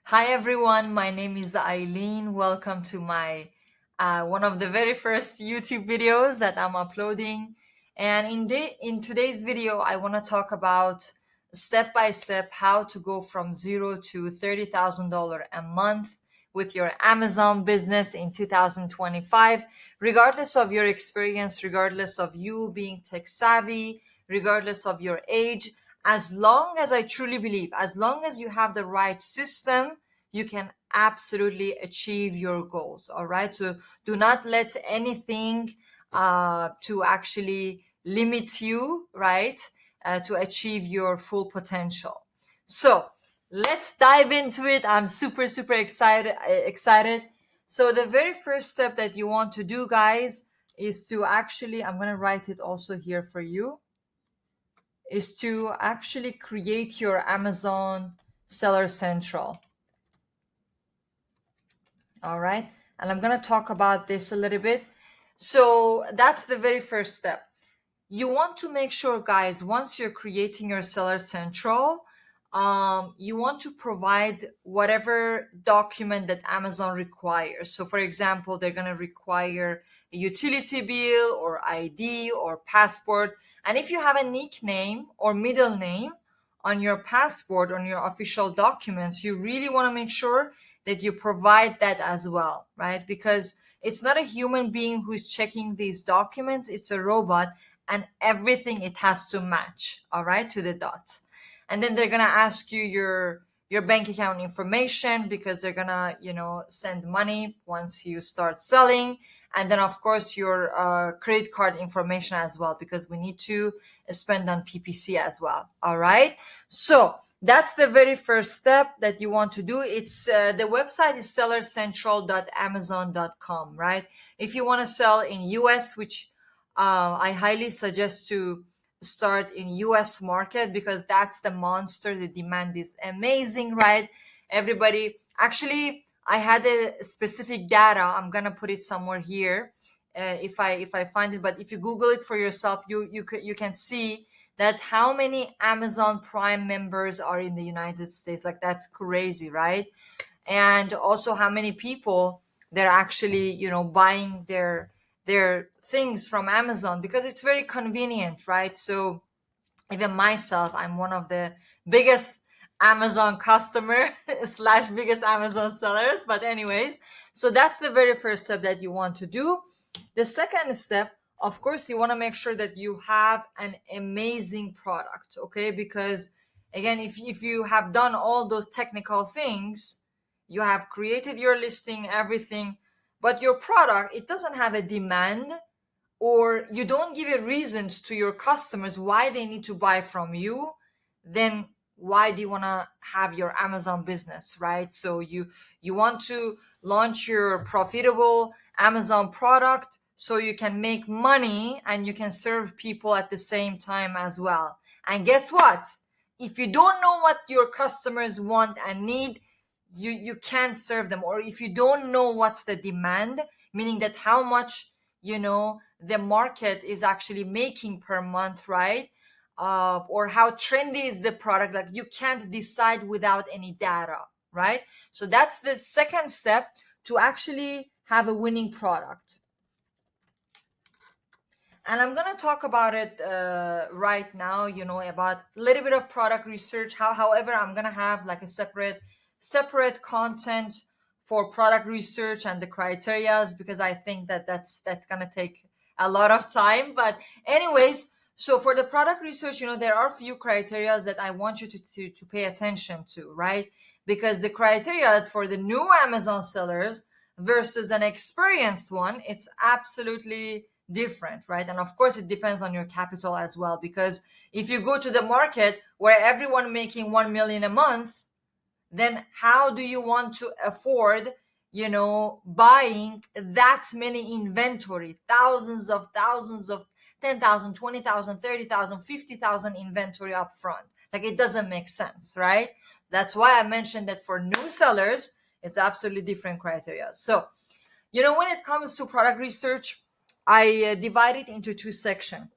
Hi everyone, my name is Eileen. Welcome to my one of the very first YouTube videos that I'm uploading. And in today's video, I want to talk about step by step how to go from zero to $30,000 a month with your Amazon business in 2025, regardless of your experience, regardless of you being tech savvy, regardless of your age. As long as I truly believe, as long as you have the right system, you can absolutely achieve your goals. All right. So do not let anything to actually limit you, right? To achieve your full potential. So let's dive into it. I'm super excited. So the very first step that you want to do, guys, is to actually, I'm going to write it also here for you, is to actually create your Amazon Seller Central. All right. And I'm going to talk about this a little bit. So that's the very first step. You want to make sure, guys, once you're creating your Seller Central, you want to provide whatever document that Amazon requires. So for example, they're going to require a utility bill or ID or passport. And if you have a nickname or middle name on your passport, on your official documents, you really want to make sure that you provide that as well, right? Because it's not a human being who's checking these documents, it's a robot, and everything it has to match, all right, to the dot. And then they're gonna ask you your bank account information because they're gonna, send money once you start selling. And then of course your credit card information as well, because we need to spend on PPC as well. All right. So that's the very first step that you want to do. It's the website is sellercentral.amazon.com, right? If you want to sell in US, which I highly suggest to start in US market, because that's the monster. The demand is amazing, right? Everybody, actually, I had a specific data. I'm gonna put it somewhere here if I find it. But if you Google it for yourself, you can see that how many Amazon Prime members are in the United States. Like, that's crazy, right? And also how many people they're actually, buying their things from Amazon, because it's very convenient, right? So even myself, I'm one of the biggest Amazon customer slash biggest Amazon sellers. But anyways, so that's the very first step that you want to do. The second step, of course, you want to make sure that you have an amazing product, okay? Because again, if you have done all those technical things, you have created your listing, everything, but your product, it doesn't have a demand, or you don't give a reasons to your customers why they need to buy from you, then why do you want to have your Amazon business, right? So you want to launch your profitable Amazon product so you can make money and you can serve people at the same time as well. And guess what? If you don't know what your customers want and need, you can't serve them. Or if you don't know what's the demand, meaning that how much the market is actually making per month, right? Or how trendy is the product, like you can't decide without any data, right? So that's the second step to actually have a winning product. And I'm going to talk about it right now, about a little bit of product research. However, I'm going to have like a separate content for product research and the criterias, because I think that that's going to take a lot of time. But anyways, so for the product research, there are a few criterias that I want you to pay attention to, right? Because the criterias for the new Amazon sellers versus an experienced one, it's absolutely different, right? And of course, it depends on your capital as well, because if you go to the market where everyone making 1 million a month, then how do you want to afford, buying that many inventory, thousands of 10,000, 20,000, 30,000, 50,000 inventory up front? Like, it doesn't make sense, right? That's why I mentioned that for new sellers, it's absolutely different criteria. So, when it comes to product research, I divide it into two sections.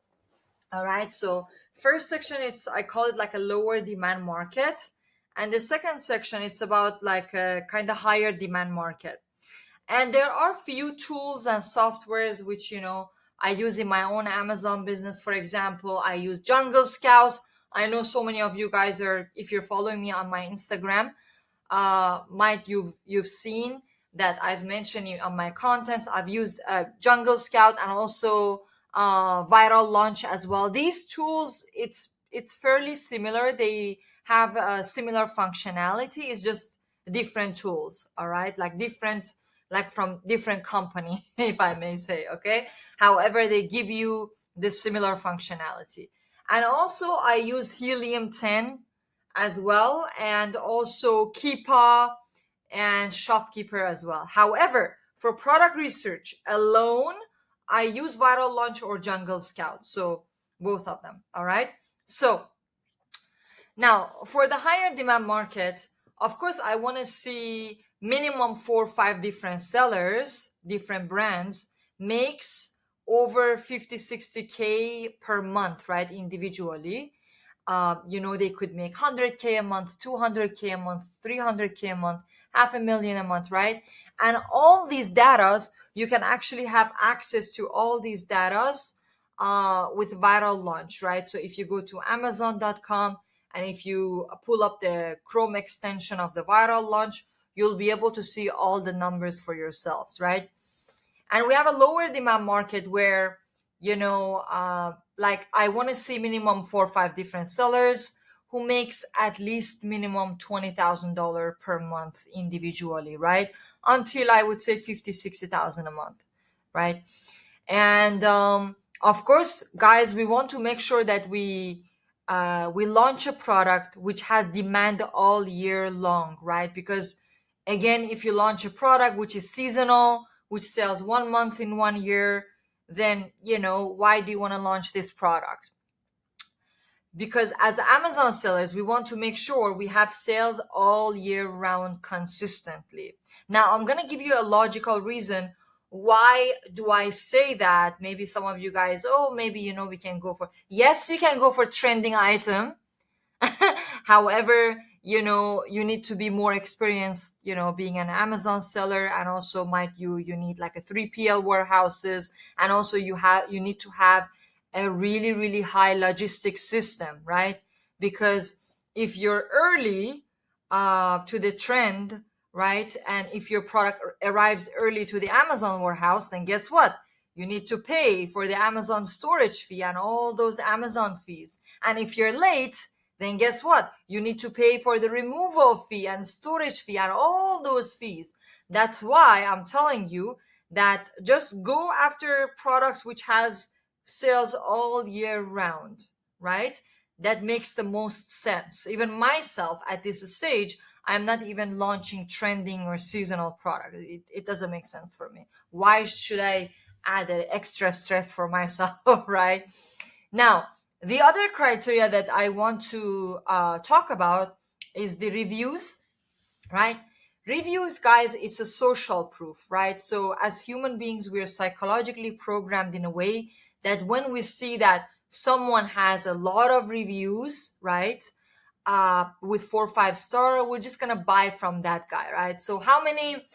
All right. So first section, I call it like a lower demand market. And the second section, it's about like a kind of higher demand market. And there are few tools and softwares which, I use in my own Amazon business. For example, I use Jungle Scouts. I know so many of you guys are, if you're following me on my Instagram, might you've seen that I've mentioned it on my contents. I've used Jungle Scout and also Viral Launch as well. These tools, it's fairly similar. They have a similar functionality. It's just different tools. All right, like different, like from different company, if I may say. Okay. However, they give you the similar functionality. And also, I use Helium 10 as well, and also Keepa and Shopkeeper as well. However, for product research alone, I use Viral Launch or Jungle Scout. So both of them. All right. So now for the higher demand market, of course, I want to see minimum 4 or 5 different sellers, different brands makes over 50, 60K per month, right? Individually. They could make 100K a month, 200K a month, 300K a month, 500,000 a month, right? And all these datas, you can actually have access to all these datas with Viral Launch, right? So if you go to Amazon.com and if you pull up the Chrome extension of the Viral Launch, you'll be able to see all the numbers for yourselves, right? And we have a lower demand market where, like I want to see minimum 4 or 5 different sellers who makes at least minimum $20,000 per month individually, right? Until I would say 50, 60,000 a month, right? And of course, guys, we want to make sure that we launch a product which has demand all year long, right? Because again, if you launch a product which is seasonal, which sells 1 month in 1 year, then why do you want to launch this product? Because as Amazon sellers, we want to make sure we have sales all year round consistently. Now, I'm going to give you a logical reason. Why do I say that? Maybe some of you guys, oh, maybe, we can go for, yes, you can go for trending item. However, you need to be more experienced, being an Amazon seller, and also you need like a 3PL warehouses, and also you need to have a really, really high logistics system, right? Because if you're early to the trend, right, and if your product arrives early to the Amazon warehouse, then guess what? You need to pay for the Amazon storage fee and all those Amazon fees. And if you're late, then guess what? You need to pay for the removal fee and storage fee and all those fees. That's why I'm telling you that just go after products which has sales all year round, right? That makes the most sense. Even myself at this stage, I'm not even launching trending or seasonal product. It doesn't make sense for me. Why should I add an extra stress for myself, right? Now, the other criteria that I want to talk about is the reviews, right? Reviews, guys, it's a social proof, right? So as human beings, we're psychologically programmed in a way that when we see that someone has a lot of reviews, right, with 4 or 5 star, we're just gonna buy from that guy, right? So how many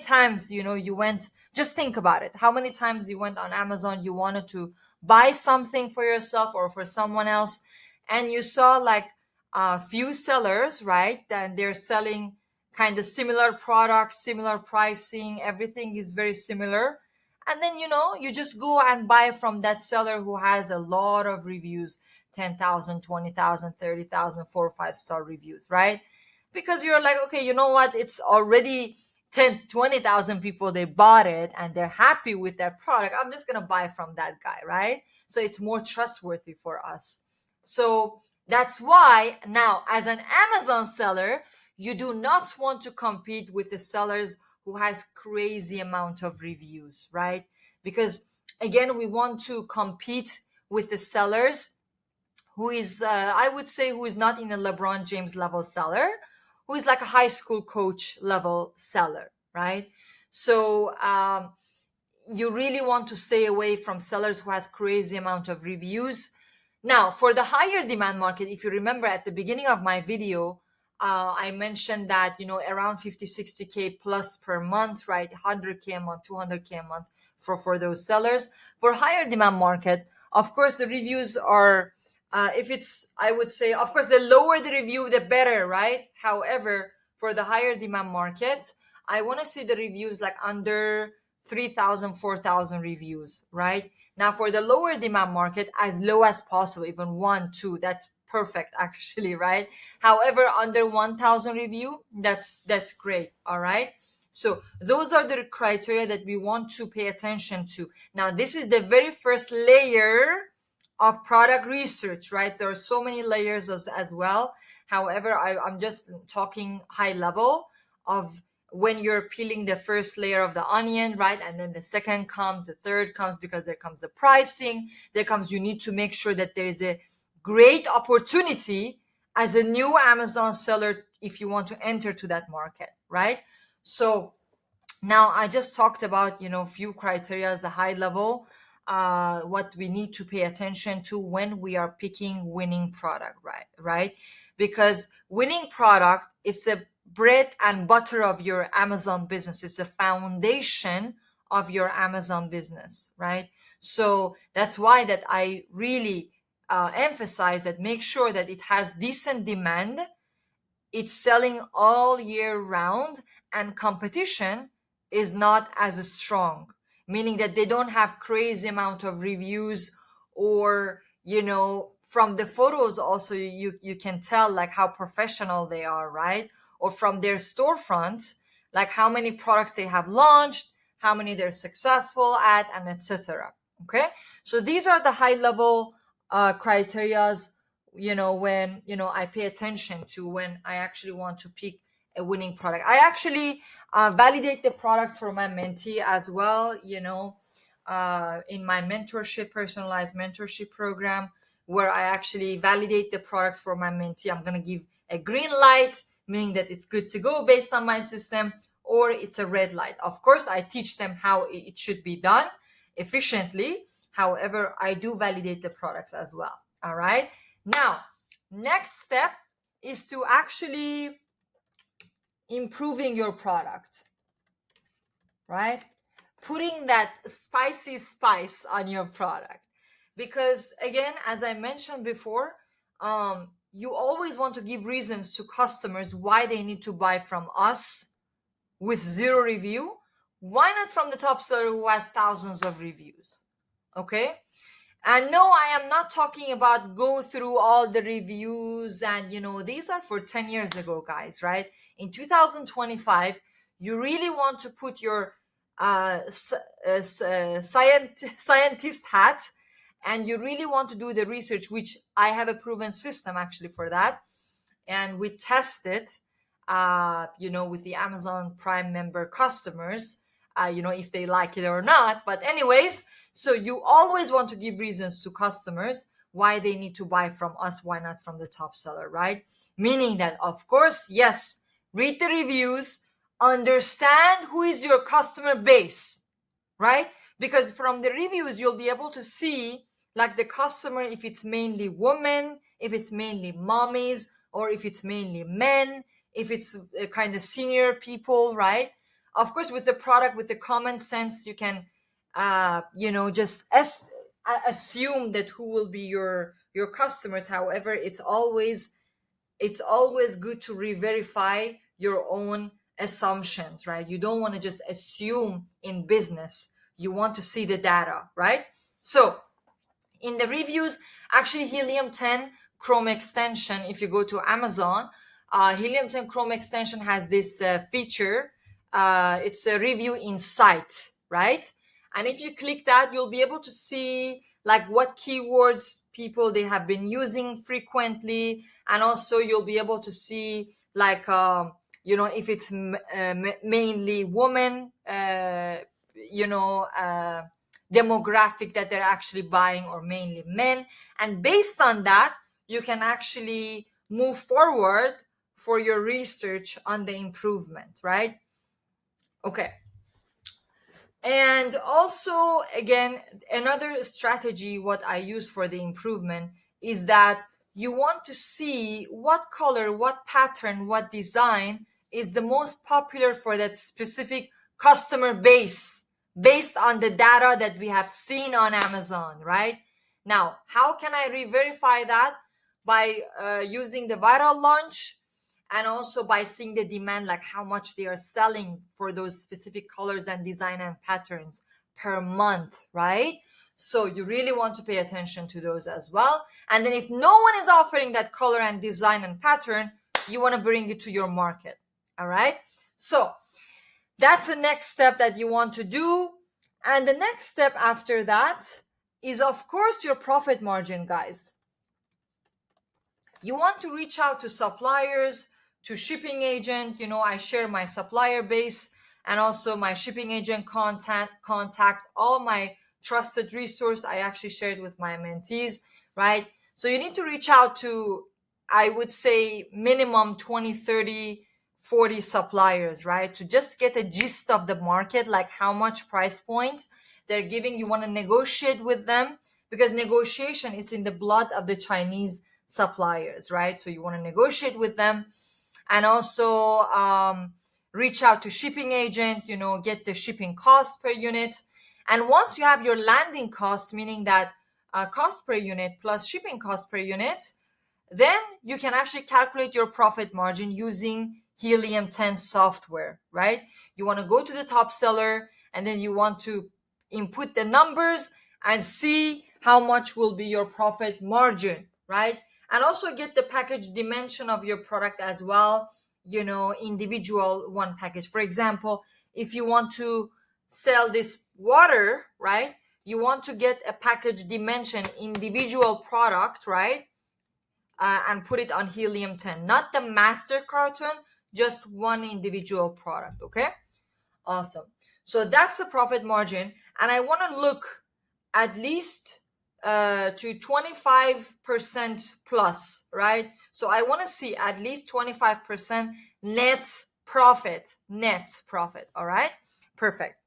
times you went, just think about it, how many times you went on Amazon, you wanted to buy something for yourself or for someone else, and you saw like a few sellers, right, and they're selling kind of similar products, similar pricing, everything is very similar, and then you just go and buy from that seller who has a lot of reviews, 10,000, 20,000, 30,000, 4 or 5 star reviews, right? Because you're like, okay, you know what, it's already 10, 20,000 people, they bought it and they're happy with that product, I'm just going to buy from that guy, right? So it's more trustworthy for us. So that's why now, as an Amazon seller, you do not want to compete with the sellers who has crazy amount of reviews, right? Because again, we want to compete with the sellers who is, I would say, who is not in a LeBron James level seller, who is like a high school coach level seller, right? So you really want to stay away from sellers who has crazy amount of reviews. Now, for the higher demand market, if you remember at the beginning of my video, I mentioned that, around 50, 60K plus per month, right? 100K a month, 200K a month for those sellers. For higher demand market, of course, the reviews are, if it's, I would say, of course, the lower the review, the better, right? However, for the higher demand market, I want to see the reviews like under 3,000, 4,000 reviews, right? Now, for the lower demand market, as low as possible, even one, two, that's perfect, actually, right? However, under 1,000 review, that's great, all right? So those are the criteria that we want to pay attention to. Now, this is the very first layer of product research, right? There are so many layers as well. However, I'm just talking high level of when you're peeling the first layer of the onion, right? And then the second comes, the third comes, because there comes the pricing, there comes, you need to make sure that there is a great opportunity as a new Amazon seller if you want to enter to that market, right? So now I just talked about, few criteria, the high level, what we need to pay attention to when we are picking winning product, right? Because winning product is the bread and butter of your Amazon business. It's the foundation of your Amazon business, right? So that's why that I really emphasize that, make sure that it has decent demand, it's selling all year round, and competition is not as strong, meaning that they don't have crazy amount of reviews, or from the photos also you can tell like how professional they are, right? Or from their storefront, like how many products they have launched, how many they're successful at, and etc. Okay, so these are the high level criterias, when I pay attention to when I actually want to pick a winning product. I actually validate the products for my mentee as well, in my mentorship, personalized mentorship program, where I actually validate the products for my mentee. I'm going to give a green light, meaning that it's good to go based on my system, or it's a red light. Of course, I teach them how it should be done efficiently. However, I do validate the products as well. All right. Now, next step is to actually improving your product, right? Putting that spicy spice on your product. Because again, as I mentioned before, you always want to give reasons to customers why they need to buy from us with zero review. Why not from the top seller who has thousands of reviews? Okay. And no, I am not talking about go through all the reviews and, these are for 10 years ago, guys, right? In 2025, you really want to put your scientist hat, and you really want to do the research, which I have a proven system actually for that. And we test it, with the Amazon Prime member customers, if they like it or not. But anyways, so you always want to give reasons to customers why they need to buy from us, why not from the top seller, right? Meaning that, of course, yes, read the reviews, understand who is your customer base, right? Because from the reviews, you'll be able to see like the customer, if it's mainly women, if it's mainly mommies, or if it's mainly men, if it's kind of senior people, right? Of course, with the product, with the common sense, you can just assume that who will be your customers. However, it's always good to re-verify your own assumptions, right? You don't want to just assume in business. You want to see the data, right? So in the reviews, actually Helium 10 Chrome extension, if you go to Amazon, Helium 10 Chrome extension has this feature. It's a review insight, right? And if you click that, you'll be able to see like what keywords people they have been using frequently, and also you'll be able to see like if it's mainly women, demographic that they're actually buying, or mainly men. And based on that, you can actually move forward for your research on the improvement, right? Okay. And also, again, another strategy what I use for the improvement is that you want to see what color, what pattern, what design is the most popular for that specific customer base based on the data that we have seen on Amazon, right? Now, how can I re-verify that? By using the viral launch, and also by seeing the demand, like how much they are selling for those specific colors and design and patterns per month, right? So you really want to pay attention to those as well. And then if no one is offering that color and design and pattern, you want to bring it to your market. All right. So that's the next step that you want to do. And the next step after that is, of course, your profit margin, guys. You want to reach out to suppliers, to shipping agent. I share my supplier base and also my shipping agent contact all my trusted resource. I actually shared with my mentees, right? So you need to reach out to, I would say, minimum 20, 30, 40 suppliers, right? To just get a gist of the market, like how much price point they're giving. You want to negotiate with them, because negotiation is in the blood of the Chinese suppliers, right? So you want to negotiate with them, and also reach out to shipping agent, get the shipping cost per unit. And once you have your landing cost, meaning that cost per unit plus shipping cost per unit, then you can actually calculate your profit margin using Helium 10 software, right? You want to go to the top seller, and then you want to input the numbers and see how much will be your profit margin, right? And also get the package dimension of your product as well, individual one package. For example, if you want to sell this water, right, you want to get a package dimension individual product, right, and put it on Helium 10, not the master carton, just one individual product. Okay, awesome. So that's the profit margin, and I want to look at least to 25% plus, right? So I want to see at least 25% net profit. All right, perfect.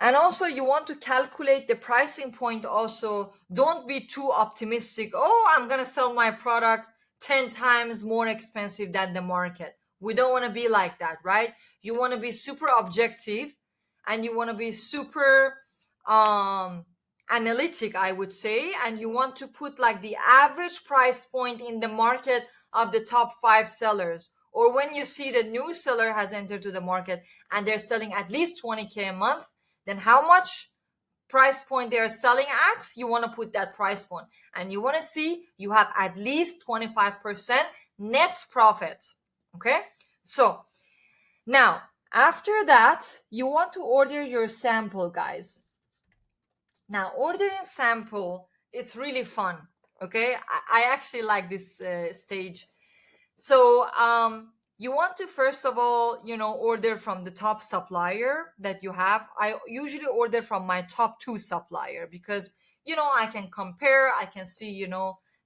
And also you want to calculate the pricing point. Also, don't be too optimistic. Oh, I'm going to sell my product 10 times more expensive than the market. We don't want to be like that, right? You want to be super objective, and you want to be super analytic, I would say. And you want to put like the average price point in the market of the top 5 sellers. Or when you see the new seller has entered to the market and they're selling at least 20K a month, then how much price point they are selling at, you want to put that price point, and you want to see you have at least 25% net profit. Okay, so now after that, you want to order your sample, guys. Now ordering sample, it's really fun. Okay, I actually like this stage. So you want to first of all, order from the top supplier that you have. I usually order from my top 2 supplier, because I can compare. I can see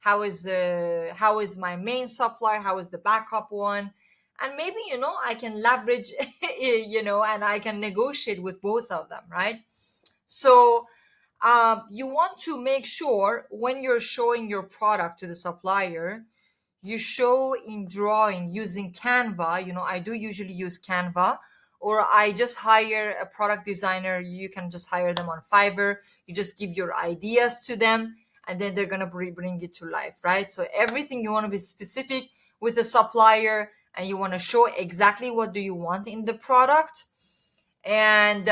how is my main supplier, how is the backup one, and maybe I can leverage and I can negotiate with both of them, right? So you want to make sure when you're showing your product to the supplier, you show in drawing using Canva. I do usually use Canva, or I just hire a product designer. You can just hire them on Fiverr. You just give your ideas to them, and then they're going to bring it to life, right? So everything, you want to be specific with the supplier, and you want to show exactly what do you want in the product. And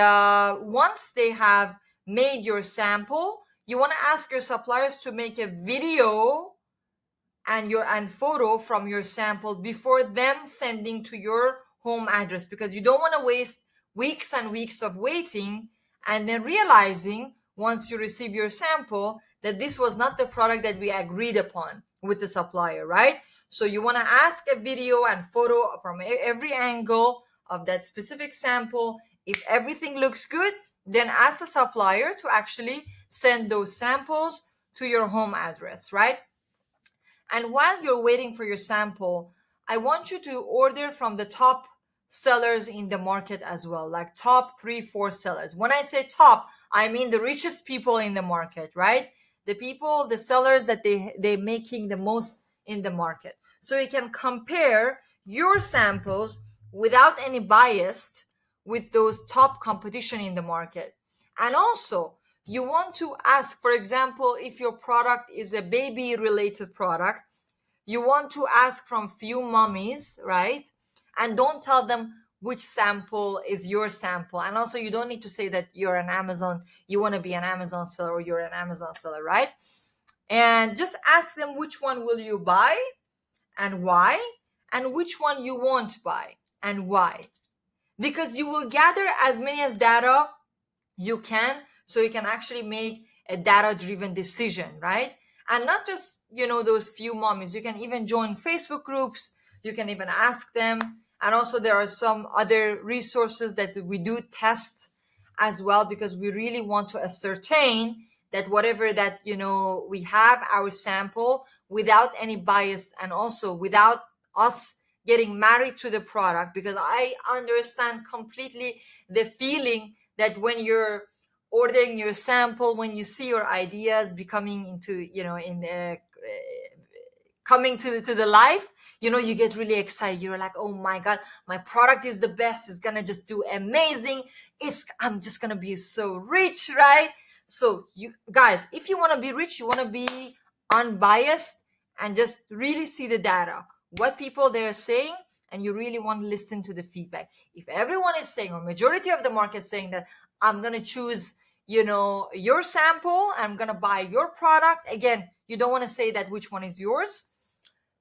once they have made your sample, you want to ask your suppliers to make a video and photo from your sample before them sending to your home address, because you don't want to waste weeks and weeks of waiting and then realizing once you receive your sample that this was not the product that we agreed upon with the supplier, right? So you want to ask a video and photo from every angle of that specific sample. If everything looks good, then ask the supplier to actually send those samples to your home address, right? And while you're waiting for your sample, I want you to order from the top sellers in the market as well, like top 3, 4 sellers. When I say top, I mean the richest people in the market, right? the people, the sellers that they're making the most in the market. So you can compare your samples without any bias with those top competition in the market. And also, you want to ask, for example, if your product is a baby related product, you want to ask from few mummies, right? And don't tell them which sample is your sample. And also, you don't need to say that you're an Amazon, you want to be an Amazon seller or you're an Amazon seller, right? And just ask them which one will you buy and why, and which one you won't buy and why. Because you will gather as many as data you can, so you can actually make a data driven decision, right? And not just, those few mommies. You can even join Facebook groups, you can even ask them. And also there are some other resources that we do test as well, because we really want to ascertain that whatever that we have our sample without any bias, and also without us getting married to the product. Because I understand completely the feeling that when you're ordering your sample, when you see your ideas becoming into, in coming to the life, you get really excited. You're like, oh my God, my product is the best. It's going to just do amazing. I'm just going to be so rich, right? So you guys, if you want to be rich, you want to be unbiased and just really see the data, what people they're saying, and you really want to listen to the feedback. If everyone is saying, or majority of the market saying that I'm going to choose, your sample, I'm going to buy your product, again, you don't want to say that which one is yours,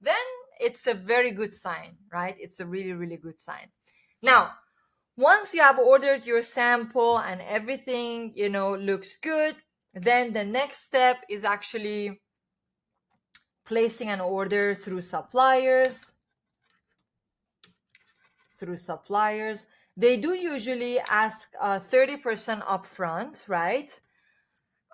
then it's a very good sign, right? It's a really, really good sign. Now, once you have ordered your sample and everything, looks good, then the next step is actually placing an order through suppliers. They do usually ask 30% upfront, right?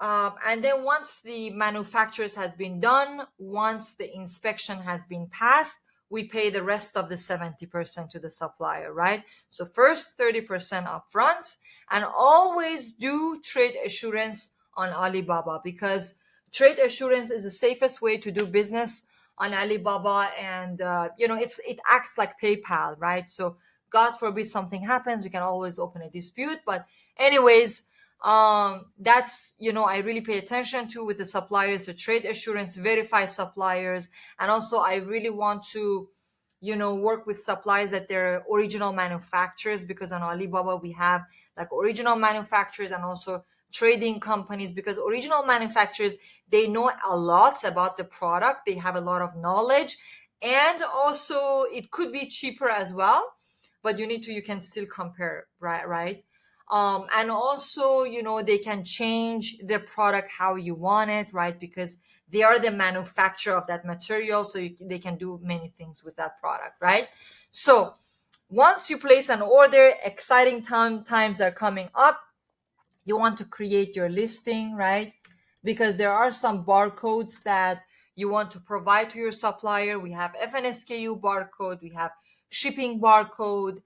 And then once the manufacturers has been done, once the inspection has been passed, we pay the rest of the 70% to the supplier, right? So first 30% upfront, and always do trade assurance on Alibaba, because trade assurance is the safest way to do business on Alibaba. And it acts like PayPal, right? So God forbid something happens, you can always open a dispute. But anyways, that's, I really pay attention to with the suppliers, the trade assurance, verify suppliers. And also I really want to work with suppliers that they're original manufacturers, because on Alibaba we have like original manufacturers and also trading companies. Because original manufacturers, they know a lot about the product, they have a lot of knowledge, and also it could be cheaper as well, but you can still compare, right? And also, they can change the product how you want it, right? Because they are the manufacturer of that material, so they can do many things with that product, right? So once you place an order, exciting times are coming up. You want to create your listing, right? Because there are some barcodes that you want to provide to your supplier. We have FNSKU barcode, we have shipping barcode.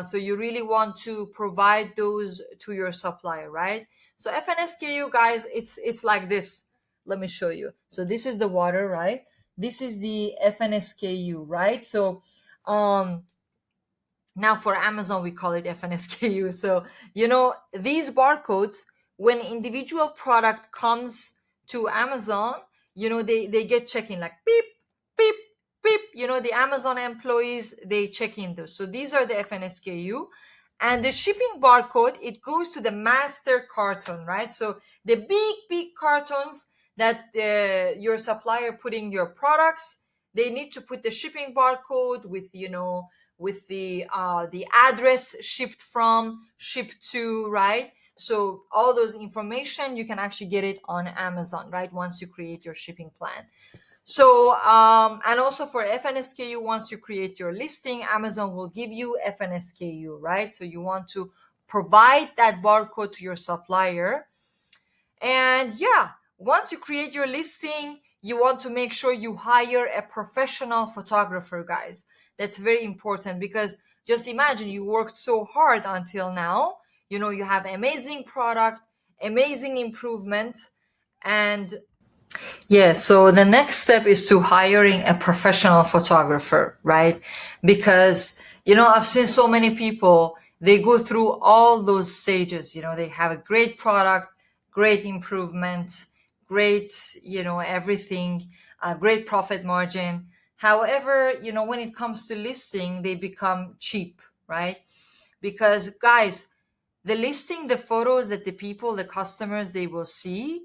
So you really want to provide those to your supplier, right? So FNSKU, guys, it's like this. Let me show you. So this is the water, right? This is the FNSKU, right? So now for Amazon, we call it FNSKU. So, these barcodes, when individual product comes to Amazon, they get check-in like beep, beep, beep. The Amazon employees, they check in those. So these are the FNSKU. And the shipping barcode, it goes to the master carton, right? So the big cartons that your supplier putting your products, they need to put the shipping barcode with, with the address shipped from, shipped to, right? So all those information, you can actually get it on Amazon, right? Once you create your shipping plan. So and also for FNSKU, once you create your listing, Amazon will give you FNSKU, right? So you want to provide that barcode to your supplier. And yeah, once you create your listing, you want to make sure you hire a professional photographer, guys. That's very important, because just imagine you worked so hard until now. You have amazing product, amazing improvement, and Yeah, so the next step is to hiring a professional photographer, right? Because, I've seen so many people, they go through all those stages, they have a great product, great improvements, great, everything, great profit margin. However, when it comes to listing, they become cheap, right? Because guys, the listing, the photos that the people, the customers, they will see,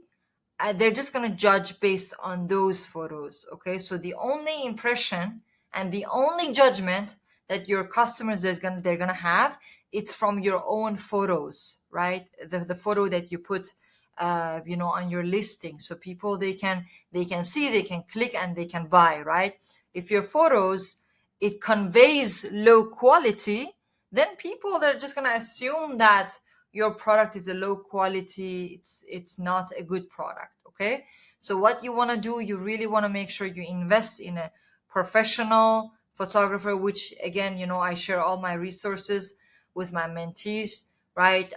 they're just going to judge based on those photos. Okay, so the only impression and the only judgment that your customers they're gonna have, it's from your own photos, right? The photo that you put on your listing, so people, they can see, they can click, and they can buy, right? If your photos, it conveys low quality, then people, they're just going to assume that your product is a low quality, it's not a good product. Okay, so what you want to do, you really want to make sure you invest in a professional photographer, which again, I share all my resources with my mentees, right?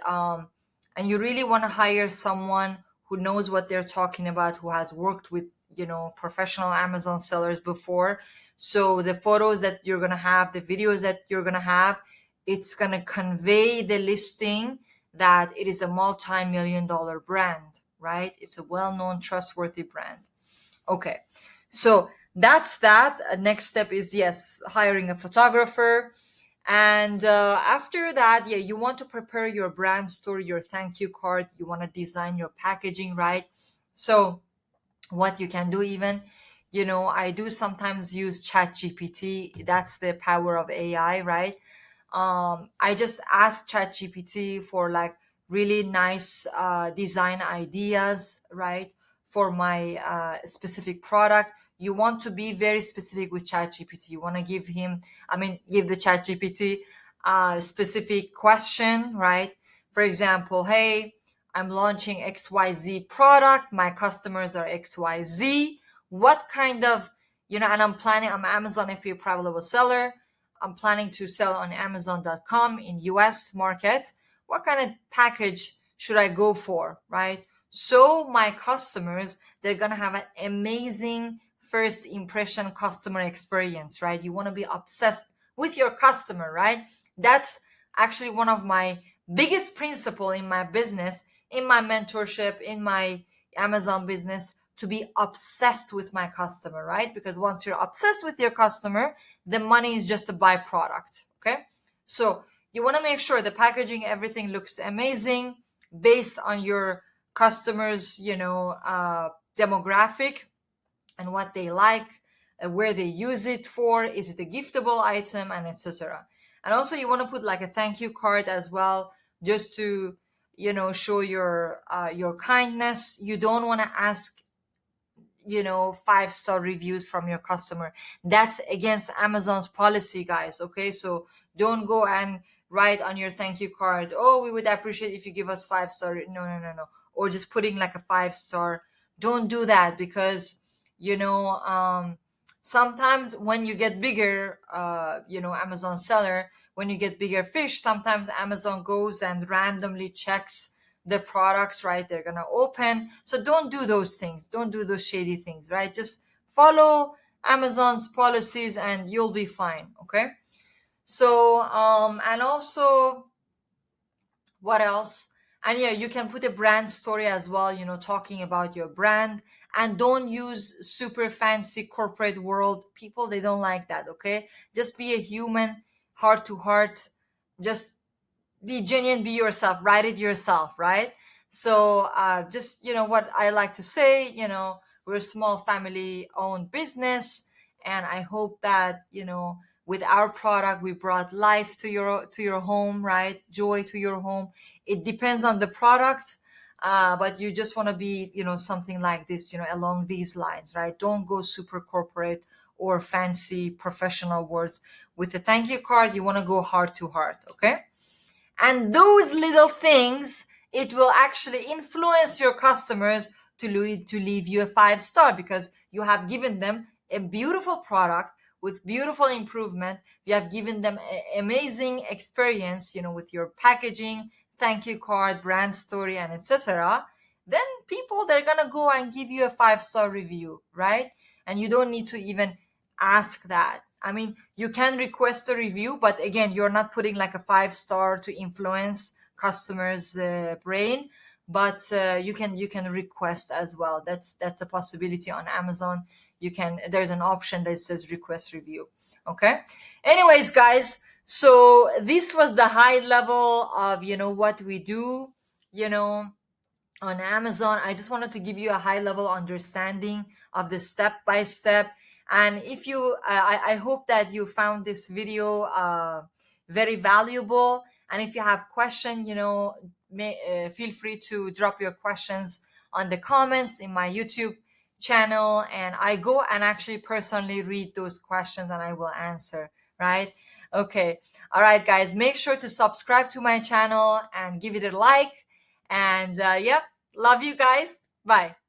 And you really want to hire someone who knows what they're talking about, who has worked with professional Amazon sellers before. So the photos that you're going to have, the videos that you're going to have, it's going to convey the listing that it is a multi-million dollar brand, right? It's a well-known, trustworthy brand. Okay, so that's that. Next step is, yes, hiring a photographer. And after that, yeah, you want to prepare your brand story, your thank you card. You want to design your packaging, right? So what you can do, even, I do sometimes use Chat GPT. That's the power of AI, right? I just ask ChatGPT for like really nice design ideas, right? For my specific product. You want to be very specific with ChatGPT. You want to give the ChatGPT a specific question, right? For example, hey, I'm launching XYZ product. My customers are XYZ. What kind of, and I'm Amazon FBA private label seller. I'm planning to sell on Amazon.com in US market. What kind of package should I go for, right? So my customers, they're gonna have an amazing first impression customer experience, right? You want to be obsessed with your customer, right? That's actually one of my biggest principle in my business, in my mentorship, in my Amazon business, to be obsessed with my customer, right? Because once you're obsessed with your customer, the money is just a byproduct. Okay, so you want to make sure the packaging, everything looks amazing based on your customers demographic and what they like, where they use it for, is it a giftable item, and etc. And also you want to put like a thank you card as well, just to show your kindness. You don't want to ask 5-star reviews from your customer. That's against Amazon's policy, guys. Okay, so don't go and write on your thank you card, oh, we would appreciate if you give us 5-star. No, no, no, no. Or just putting like a 5-star. Don't do that, because sometimes when you get bigger, Amazon seller, when you get bigger fish, sometimes Amazon goes and randomly checks the products, right? They're gonna open. So don't do those things. Don't do those shady things, right? Just follow Amazon's policies and you'll be fine. Okay. So and also, what else? And yeah, you can put a brand story as well, talking about your brand. And don't use super fancy corporate world people, they don't like that. Okay, just be a human, heart to heart. Just be genuine, be yourself, write it yourself, right? So just what I like to say, we're a small family owned business, and I hope that with our product we brought life to your home, right? Joy to your home. It depends on the product, but you just want to be something like this, along these lines, right? Don't go super corporate or fancy professional words. With the thank you card, you want to go heart to heart. Okay, and those little things, it will actually influence your customers to leave you a 5-star, because you have given them a beautiful product with beautiful improvement. You have given them an amazing experience, with your packaging, thank you card, brand story, and etc. Then people, they're gonna go and give you a 5-star review, right? And you don't need to even ask that. I mean, you can request a review, but again, you're not putting like a 5-star to influence customers' brain. But you can request as well. That's a possibility on Amazon. There's an option that says request review. Okay. Anyways, guys, so this was the high level of what we do. You know, on Amazon. I just wanted to give you a high level understanding of the step by step. And if you, I hope that you found this video very valuable. And if you have questions, feel free to drop your questions on the comments in my YouTube channel. And I go and actually personally read those questions and I will answer, right? Okay. All right, guys, make sure to subscribe to my channel and give it a like. And yep, love you guys. Bye.